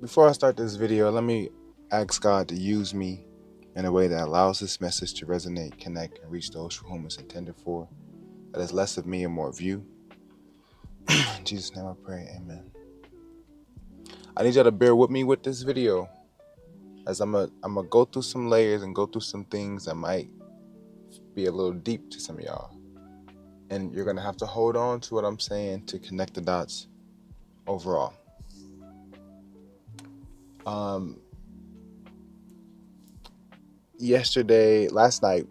Before I start this video, let me ask God to use me in a way that allows this message to resonate, connect, and reach those for whom it's intended for. That is less of me and more of you. In Jesus' name I pray, amen. I need y'all to bear with me with this video, as I'm gonna go through some layers and go through some things that might be a little deep to some of y'all. And you're gonna have to hold on to what I'm saying to connect the dots overall. Last night,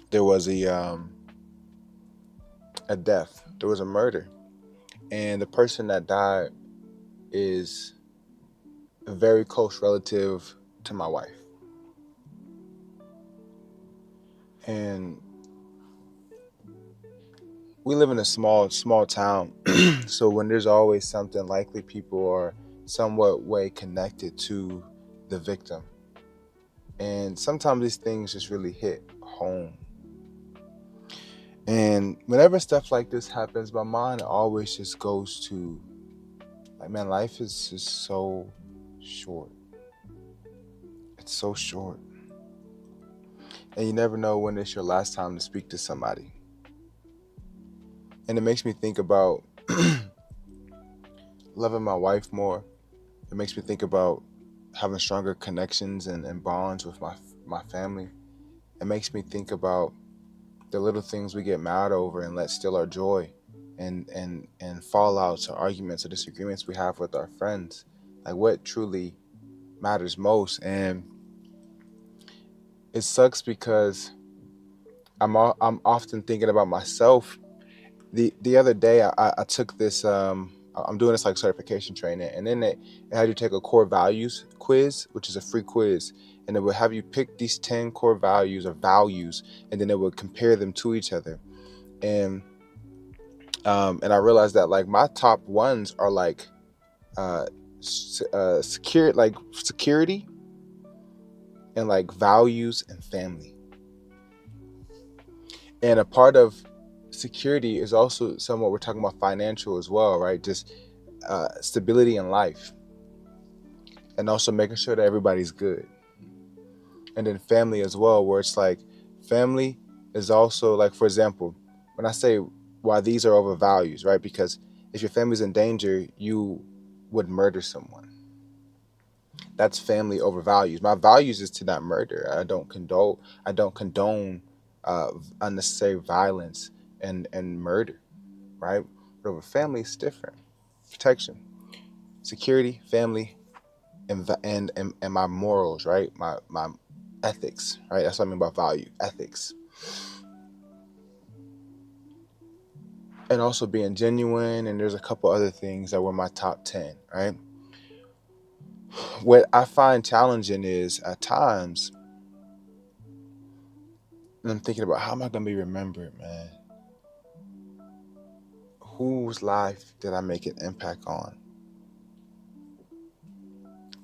there was a death. There was a murder, and the person that died is a very close relative to my wife. And we live in a small town. So when there's always something, likely people are somewhat way connected to the victim. And sometimes these things just really hit home. And whenever stuff like this happens, my mind always just goes to, like, man, life is just so short. It's so short. And you never know when it's your last time to speak to somebody. And it makes me think about loving my wife more. It makes me think about having stronger connections and bonds with my family. It makes me think about the little things we get mad over and let steal our joy, and fallouts or arguments or disagreements we have with our friends. Like, what truly matters most. And it sucks because I'm often thinking about myself. The other day I took this I'm doing this like certification training, and then it had you take a core values quiz, which is a free quiz, and it would have you pick these 10 core values or values, and then it would compare them to each other. And I realized that, like, my top ones are like security and like values and family. And a part of security is also somewhat, we're talking about financial as well, right? Just stability in life, and also making sure that everybody's good. And then family as well, where it's like, family is also, like, for example, when I say why these are over values, right? Because if your family's in danger, you would murder someone. That's family over values. My values is to not murder. I don't condone unnecessary violence and murder, right? But over family, it's different. Protection, security, family, and my morals, right? My ethics, right? That's what I mean by value, ethics. And also being genuine, and there's a couple other things that were my top 10, right? What I find challenging is, at times, I'm thinking about, how am I going to be remembered, man? Whose life did I make an impact on?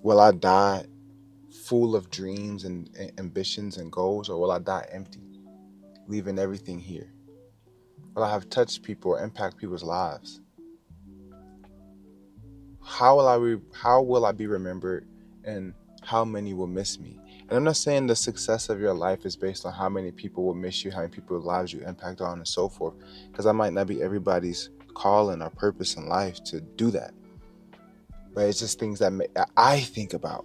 Will I die full of dreams and ambitions and goals, or will I die empty, leaving everything here? Will I have touched people or impact people's lives? How will I be remembered, and how many will miss me? And I'm not saying the success of your life is based on how many people will miss you, how many people's lives you impact on, and so forth, because that might not be everybody's calling or purpose in life to do that. But it's just things that I think about.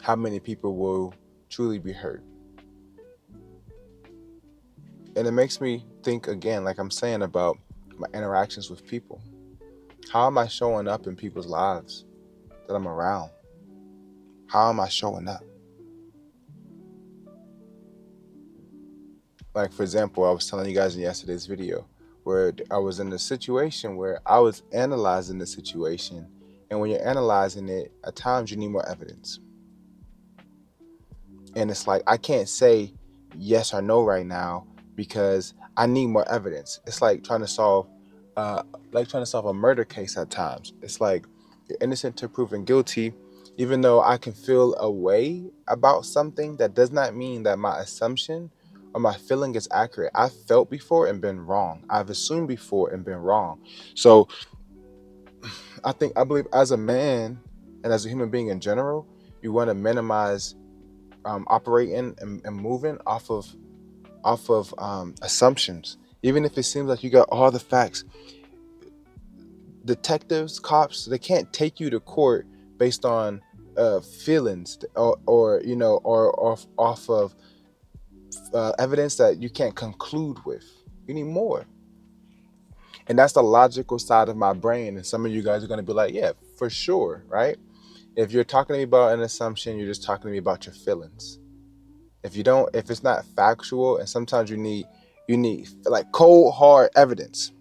How many people will truly be hurt? And it makes me think again, like I'm saying, about my interactions with people. How am I showing up in people's lives that I'm around? How am I showing up? Like, for example, I was telling you guys in yesterday's video where I was in a situation where I was analyzing the situation. And when you're analyzing it, at times you need more evidence. And it's like, I can't say yes or no right now because I need more evidence. It's like trying to solve a murder case at times. It's like, you're innocent to proven guilty. Even though I can feel a way about something, that does not mean that my assumption or my feeling is accurate. I've felt before and been wrong. I've assumed before and been wrong. So I believe as a man and as a human being in general, you want to minimize operating and moving off of assumptions. Even if it seems like you got all the facts, detectives, cops, they can't take you to court based on feelings or off of evidence that you can't conclude with. You need more, and that's the logical side of my brain. And some of you guys are going to be like, "Yeah, for sure, right?" If you're talking to me about an assumption, you're just talking to me about your feelings. If it's not factual, and sometimes you need like cold hard evidence.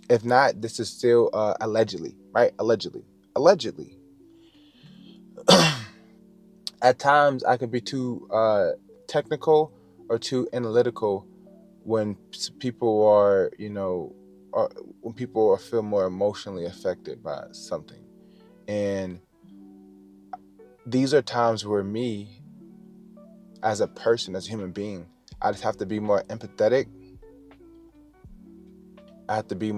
If not, this is still allegedly, right? Allegedly. At times, I can be too technical or too analytical when people are, when people feel more emotionally affected by something. And these are times where me, as a person, as a human being, I just have to be more empathetic. I have to be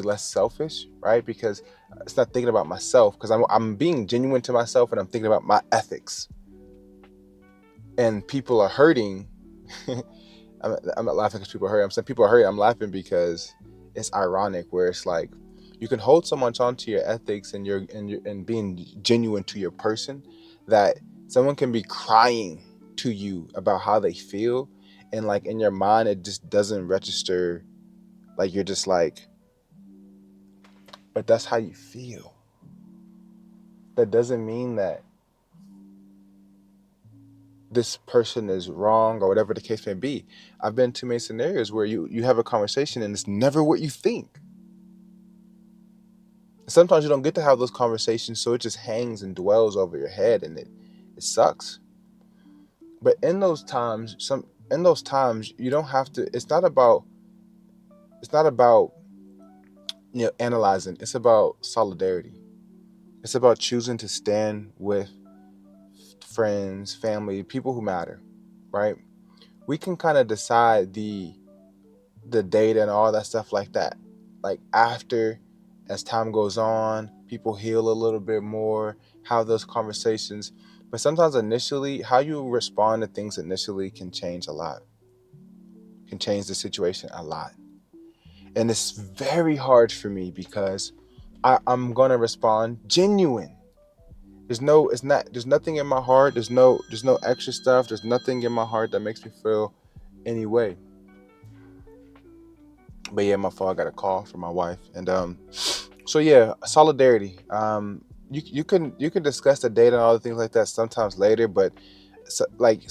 less selfish, right? Because it's not thinking about myself, because I'm being genuine to myself and I'm thinking about my ethics. And people are hurting. I'm not laughing because people are hurting. I'm saying people are hurting. I'm laughing because it's ironic where it's like you can hold so much onto your ethics and being genuine to your person that someone can be crying to you about how they feel, and like in your mind it just doesn't register. Like you're just like, but that's how you feel. That doesn't mean that this person is wrong or whatever the case may be. I've been to many scenarios where you have a conversation and it's never what you think. Sometimes you don't get to have those conversations, so it just hangs and dwells over your head, and it sucks. But in those times you don't have to. It's not about analyzing. It's about solidarity. It's about choosing to stand with friends, family, people who matter, right? We can kind of decide the data and all that stuff like that. Like after, as time goes on, people heal a little bit more, have those conversations. But sometimes initially, how you respond to things initially can change a lot, can change the situation a lot. And it's very hard for me because I'm gonna respond genuine. There's nothing in my heart. There's no extra stuff. There's nothing in my heart that makes me feel any way. But yeah, my fault. I got a call from my wife, and so yeah, solidarity. You can discuss the data and all the things like that sometimes later, but like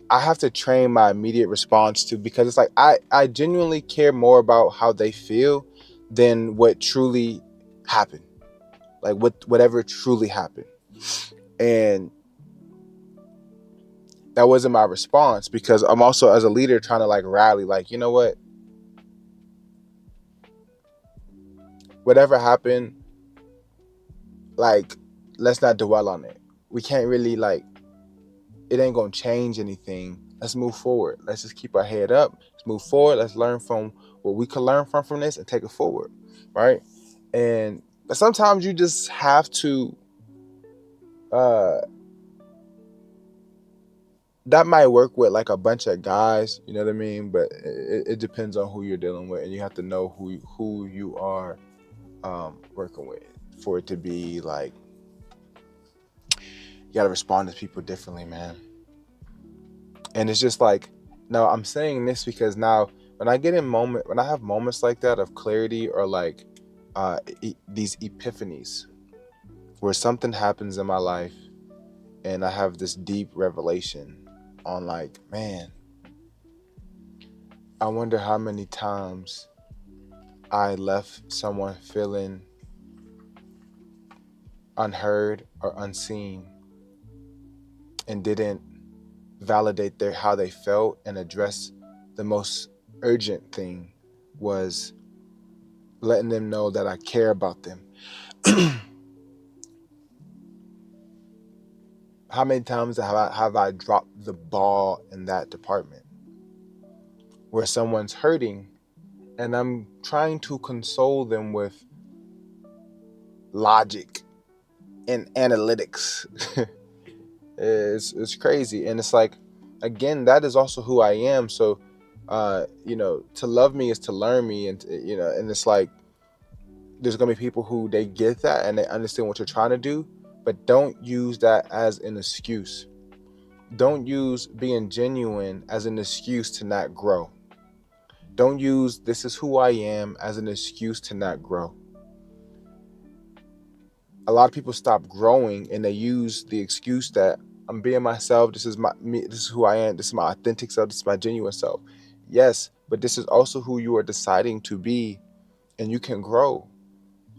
I have to train my immediate response to, because it's like I genuinely care more about how they feel than what truly happened, like whatever truly happened, and that wasn't my response because I'm also as a leader trying to like rally, like you know what, whatever happened, like let's not dwell on it. We can't really like, it ain't gonna change anything. Let's move forward. Let's just keep our head up. Let's move forward. Let's learn from what we can learn from this and take it forward, right? And sometimes you just have to. Uh, that might work with like a bunch of guys, you know what I mean? But it depends on who you're dealing with, and you have to know who you are working with for it to be like you got to respond to people differently, man. And it's just like, no, I'm saying this because now when I have moments like that of clarity or like these epiphanies where something happens in my life and I have this deep revelation on like, man, I wonder how many times I left someone feeling unheard or unseen and didn't validate how they felt and address the most urgent thing was letting them know that I care about them. How many times have I dropped the ball in that department where someone's hurting and I'm trying to console them with logic and analytics. It's crazy, and it's like, again, that is also who I am. So, to love me is to learn me, and and it's like there's gonna be people who they get that and they understand what you're trying to do, but don't use that as an excuse. Don't use being genuine as an excuse to not grow. Don't use "this is who I am" as an excuse to not grow. A lot of people stop growing and they use the excuse that I'm being myself. This is my me. This is who I am. This is my authentic self. This is my genuine self. Yes, but this is also who you are deciding to be, and you can grow.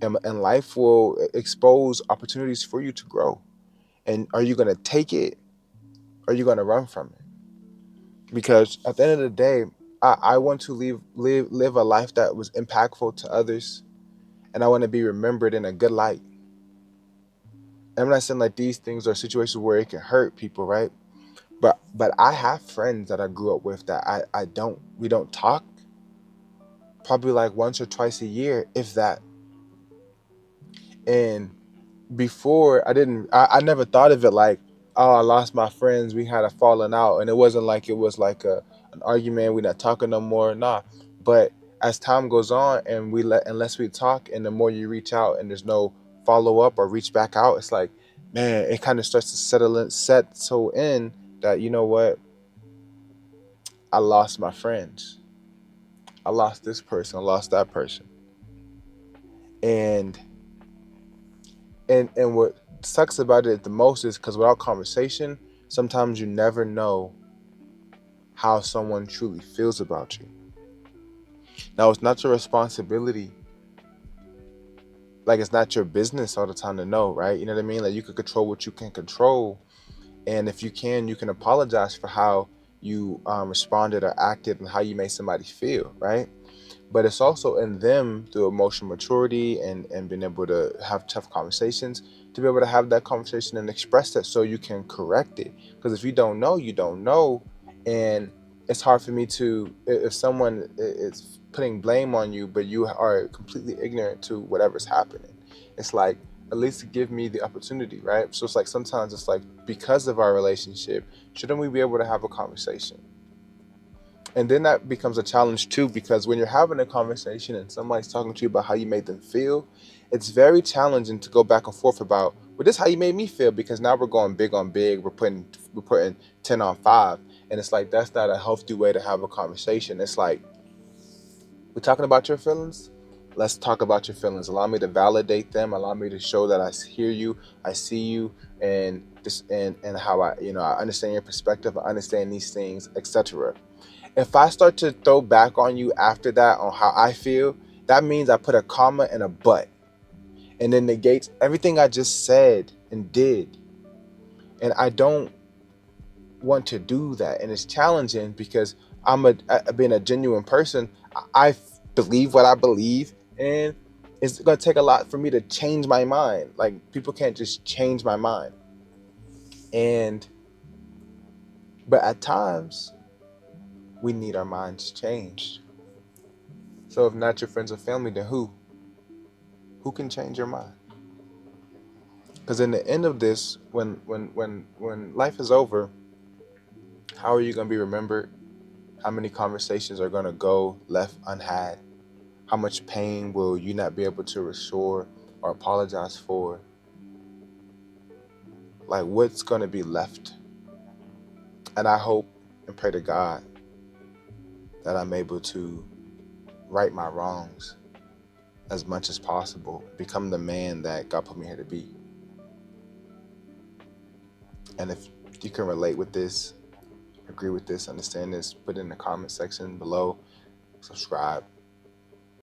And life will expose opportunities for you to grow. And are you gonna take it? Or are you gonna run from it? Because at the end of the day, I want to live a life that was impactful to others, and I want to be remembered in a good light. I'm not saying like these things are situations where it can hurt people, right? But I have friends that I grew up with that I don't we don't talk probably like once or twice a year, if that. And before I never thought of it like, oh, I lost my friends, we had a falling out, and it wasn't like it was like an argument, we're not talking no more, nah. But as time goes on and we let unless we talk, and the more you reach out and there's no follow up or reach back out, it's like, man, it kind of starts to set so in that, you know what, I lost my friends, I lost this person, I lost that person. And and what sucks about it the most is because without conversation, sometimes you never know how someone truly feels about you. Now, it's not your responsibility, like it's not your business all the time to know, right? You know what I mean? Like, you can control what you can control, and if you can apologize for how you responded or acted and how you made somebody feel, right? But it's also in them through emotional maturity and being able to have tough conversations, to be able to have that conversation and express that so you can correct it. Because if you don't know, you don't know. And it's hard for me to, if someone is putting blame on you, but you are completely ignorant to whatever's happening, it's like, at least give me the opportunity, right? So it's like sometimes it's like, because of our relationship, shouldn't we be able to have a conversation? And then that becomes a challenge too, because when you're having a conversation and somebody's talking to you about how you made them feel, it's very challenging to go back and forth about, well, this is how you made me feel, because now we're going big on big, we're putting 10 on 5. And it's like, that's not a healthy way to have a conversation. It's like, we're talking about your feelings. Let's talk about your feelings. Allow me to validate them. Allow me to show that I hear you, I see you, and this and how I understand your perspective. I understand these things, etc. If I start to throw back on you after that on how I feel, that means I put a comma and a but, and then negates everything I just said and did. And I don't want to do that, and it's challenging because being a genuine person. I believe what I believe, and it's gonna take a lot for me to change my mind. Like, people can't just change my mind, and but at times we need our minds changed. So if not your friends or family, then who? Who can change your mind? Because in the end of this, when life is over, how are you gonna be remembered? How many conversations are gonna go left unhad? How much pain will you not be able to restore or apologize for? Like, what's gonna be left? And I hope and pray to God that I'm able to right my wrongs as much as possible, become the man that God put me here to be. And if you can relate with this, agree with this, understand this, put it in the comment section below, subscribe.